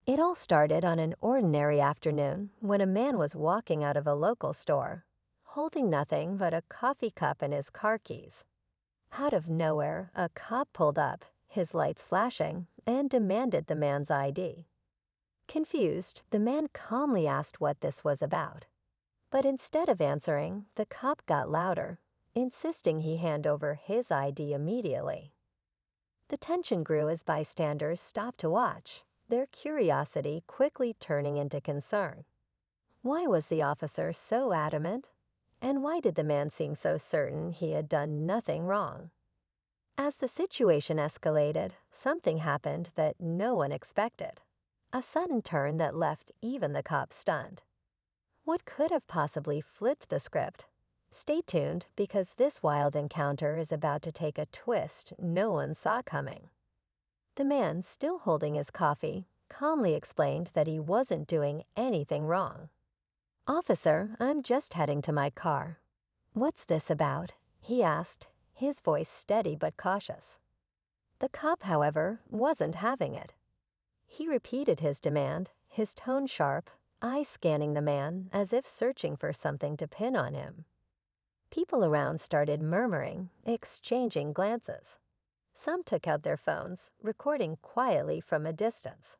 It all started on an ordinary afternoon when a man was walking out of a local store, holding nothing but a coffee cup and his car keys. Out of nowhere, a cop pulled up, his lights flashing, and demanded the man's ID. Confused, the man calmly asked what this was about. But instead of answering, the cop got louder, insisting he hand over his ID immediately. The tension grew as bystanders stopped to watch, their curiosity quickly turning into concern. Why was the officer so adamant? And why did the man seem so certain he had done nothing wrong? As the situation escalated, something happened that no one expected. A sudden turn that left even the cops stunned. What could have possibly flipped the script? Stay tuned, because this wild encounter is about to take a twist no one saw coming. The man, still holding his coffee, calmly explained that he wasn't doing anything wrong. "Officer, I'm just heading to my car." "What's this about?" he asked, his voice steady but cautious. The cop, however, wasn't having it. He repeated his demand, his tone sharp, eyes scanning the man as if searching for something to pin on him. People around started murmuring, exchanging glances. Some took out their phones, recording quietly from a distance.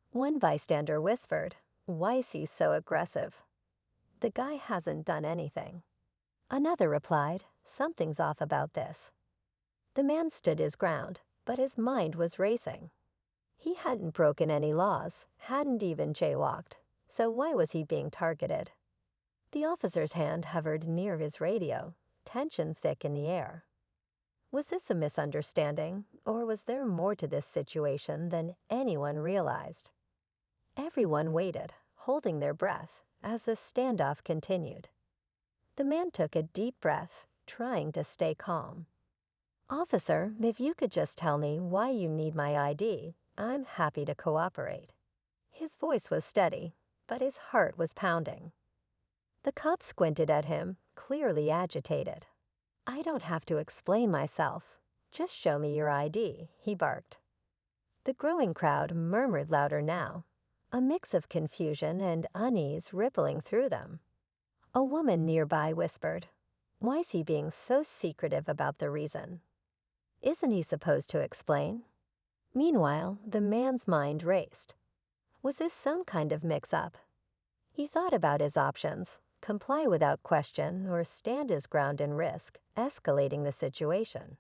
One bystander whispered, "Why is he so aggressive? The guy hasn't done anything." Another replied, "Something's off about this." The man stood his ground, but his mind was racing. He hadn't broken any laws, hadn't even jaywalked, so why was he being targeted? The officer's hand hovered near his radio, tension thick in the air. Was this a misunderstanding, or was there more to this situation than anyone realized? Everyone waited, holding their breath, as the standoff continued. The man took a deep breath, trying to stay calm. "Officer, if you could just tell me why you need my ID, I'm happy to cooperate." His voice was steady, but his heart was pounding. The cop squinted at him, clearly agitated. "I don't have to explain myself. Just show me your ID," he barked. The growing crowd murmured louder now, a mix of confusion and unease rippling through them. A woman nearby whispered, "Why's he being so secretive about the reason? Isn't he supposed to explain?" Meanwhile, the man's mind raced. Was this some kind of mix-up? He thought about his options: comply without question or stand his ground and risk escalating the situation.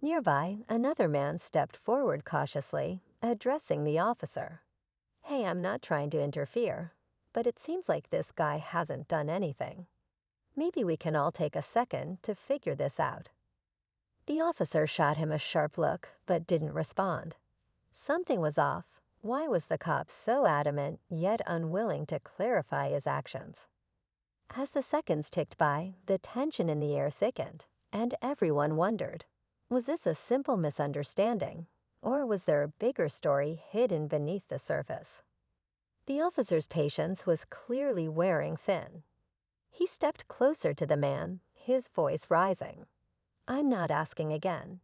Nearby, another man stepped forward cautiously, addressing the officer. "Hey, I'm not trying to interfere, but it seems like this guy hasn't done anything. Maybe we can all take a second to figure this out." The officer shot him a sharp look, but didn't respond. Something was off. Why was the cop so adamant, yet unwilling to clarify his actions? As the seconds ticked by, the tension in the air thickened, and everyone wondered, was this a simple misunderstanding, or was there a bigger story hidden beneath the surface? The officer's patience was clearly wearing thin. He stepped closer to the man, his voice rising. "I'm not asking again.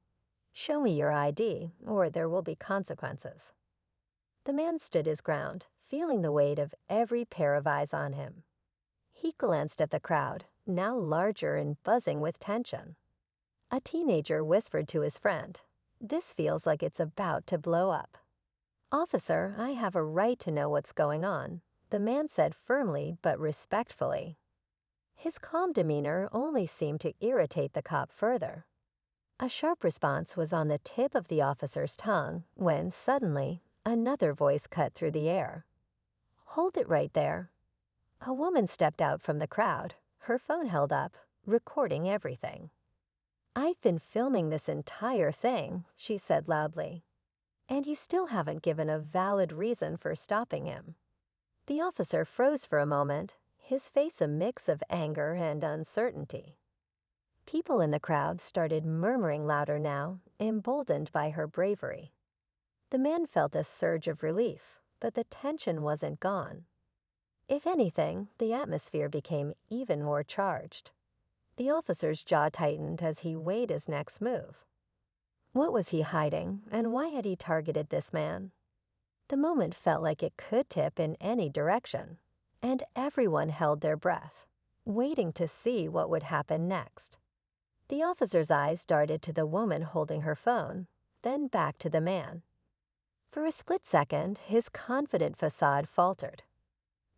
Show me your ID, or there will be consequences." The man stood his ground, feeling the weight of every pair of eyes on him. He glanced at the crowd, now larger and buzzing with tension. A teenager whispered to his friend, "This feels like it's about to blow up." "Officer, I have a right to know what's going on," the man said firmly but respectfully. His calm demeanor only seemed to irritate the cop further. A sharp response was on the tip of the officer's tongue when, suddenly, another voice cut through the air. "Hold it right there." A woman stepped out from the crowd, her phone held up, recording everything. "I've been filming this entire thing," she said loudly. "And you still haven't given a valid reason for stopping him." The officer froze for a moment, his face a mix of anger and uncertainty. People in the crowd started murmuring louder now, emboldened by her bravery. The man felt a surge of relief, but the tension wasn't gone. If anything, the atmosphere became even more charged. The officer's jaw tightened as he weighed his next move. What was he hiding, and why had he targeted this man? The moment felt like it could tip in any direction, and everyone held their breath, waiting to see what would happen next. The officer's eyes darted to the woman holding her phone, then back to the man. For a split second, his confident facade faltered.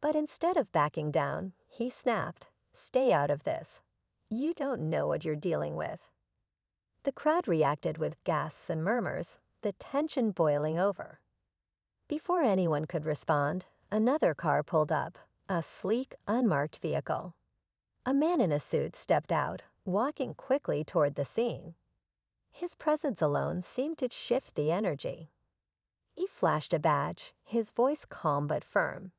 But instead of backing down, he snapped, "Stay out of this. You don't know what you're dealing with." The crowd reacted with gasps and murmurs, the tension boiling over. Before anyone could respond, another car pulled up, a sleek, unmarked vehicle. A man in a suit stepped out, walking quickly toward the scene. His presence alone seemed to shift the energy. He flashed a badge, his voice calm but firm.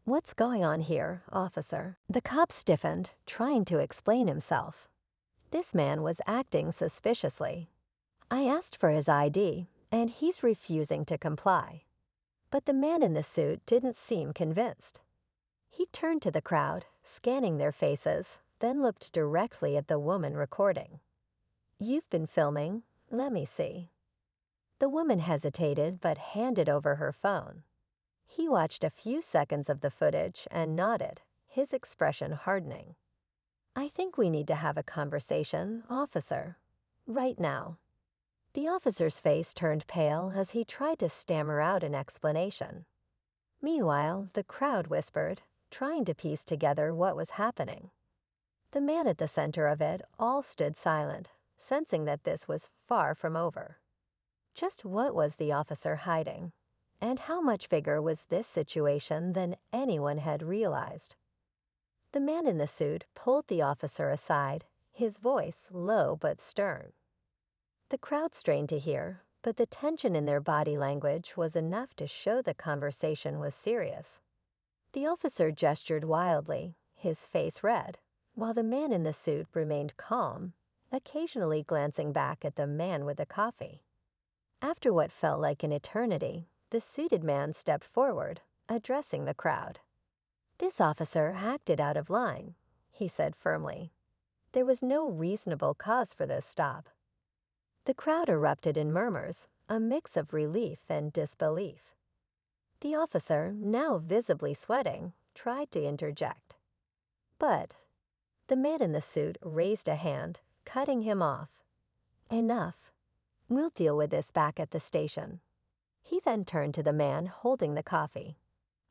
"What's going on here, officer?" The cop stiffened, trying to explain himself. This man was acting suspiciously. "I asked for his ID, and he's refusing to comply." But the man in the suit didn't seem convinced. He turned to the crowd, scanning their faces, then looked directly at the woman recording. "You've been filming. Let me see." The woman hesitated but handed over her phone. He watched a few seconds of the footage and nodded, his expression hardening. "I think we need to have a conversation, officer. Right now." The officer's face turned pale as he tried to stammer out an explanation. Meanwhile, the crowd whispered, trying to piece together what was happening. The man at the center of it all stood silent, sensing that this was far from over. Just what was the officer hiding? And how much bigger was this situation than anyone had realized? The man in the suit pulled the officer aside, his voice low but stern. The crowd strained to hear, but the tension in their body language was enough to show the conversation was serious. The officer gestured wildly, his face red, while the man in the suit remained calm, occasionally glancing back at the man with the coffee. After what felt like an eternity, the suited man stepped forward, addressing the crowd. "This officer acted out of line," he said firmly. "There was no reasonable cause for this stop." The crowd erupted in murmurs, a mix of relief and disbelief. The officer, now visibly sweating, tried to interject. But the man in the suit raised a hand, cutting him off. "Enough. We'll deal with this back at the station." He then turned to the man holding the coffee.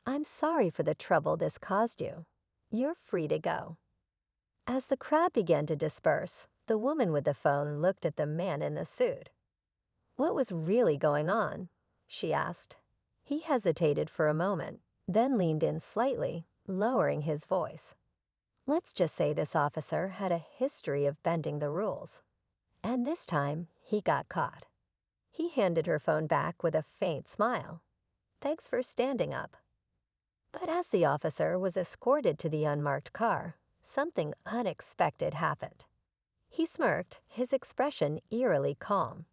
"I'm sorry for the trouble this caused you. You're free to go." As the crowd began to disperse, the woman with the phone looked at the man in the suit. "What was really going on?" she asked. He hesitated for a moment, then leaned in slightly, lowering his voice. "Let's just say this officer had a history of bending the rules. And this time, he got caught." He handed her phone back with a faint smile. "Thanks for standing up." But as the officer was escorted to the unmarked car, something unexpected happened. He smirked, his expression eerily calm.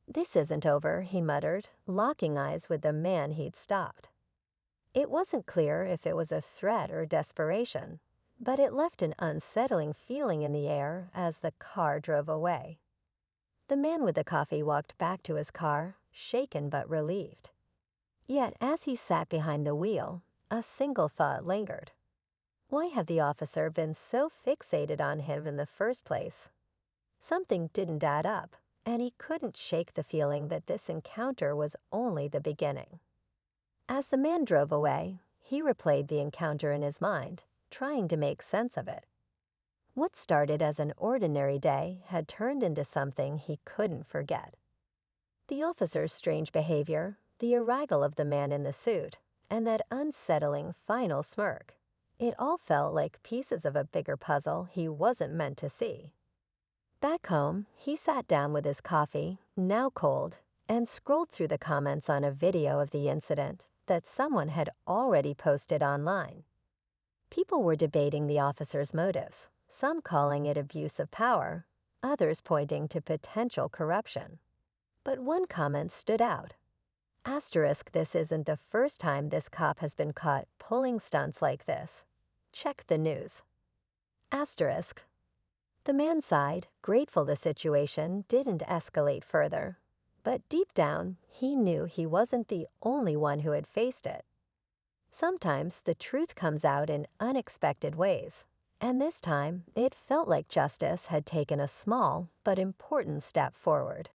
"This isn't over," he muttered, locking eyes with the man he'd stopped. It wasn't clear if it was a threat or desperation, but it left an unsettling feeling in the air as the car drove away. The man with the coffee walked back to his car, shaken but relieved. Yet as he sat behind the wheel, a single thought lingered. Why had the officer been so fixated on him in the first place? Something didn't add up, and he couldn't shake the feeling that this encounter was only the beginning. As the man drove away, he replayed the encounter in his mind, trying to make sense of it. What started as an ordinary day had turned into something he couldn't forget. The officer's strange behavior, the arrival of the man in the suit, and that unsettling final smirk. It all felt like pieces of a bigger puzzle he wasn't meant to see. Back home, he sat down with his coffee, now cold, and scrolled through the comments on a video of the incident that someone had already posted online. People were debating the officer's motives, some calling it abuse of power, others pointing to potential corruption. But one comment stood out. Asterisk, this isn't the first time this cop has been caught pulling stunts like this. Check the news. Asterisk. The man sighed, grateful the situation didn't escalate further. but deep down, he knew he wasn't the only one who had faced it. Sometimes the truth comes out in unexpected ways, and this time it felt like justice had taken a small but important step forward.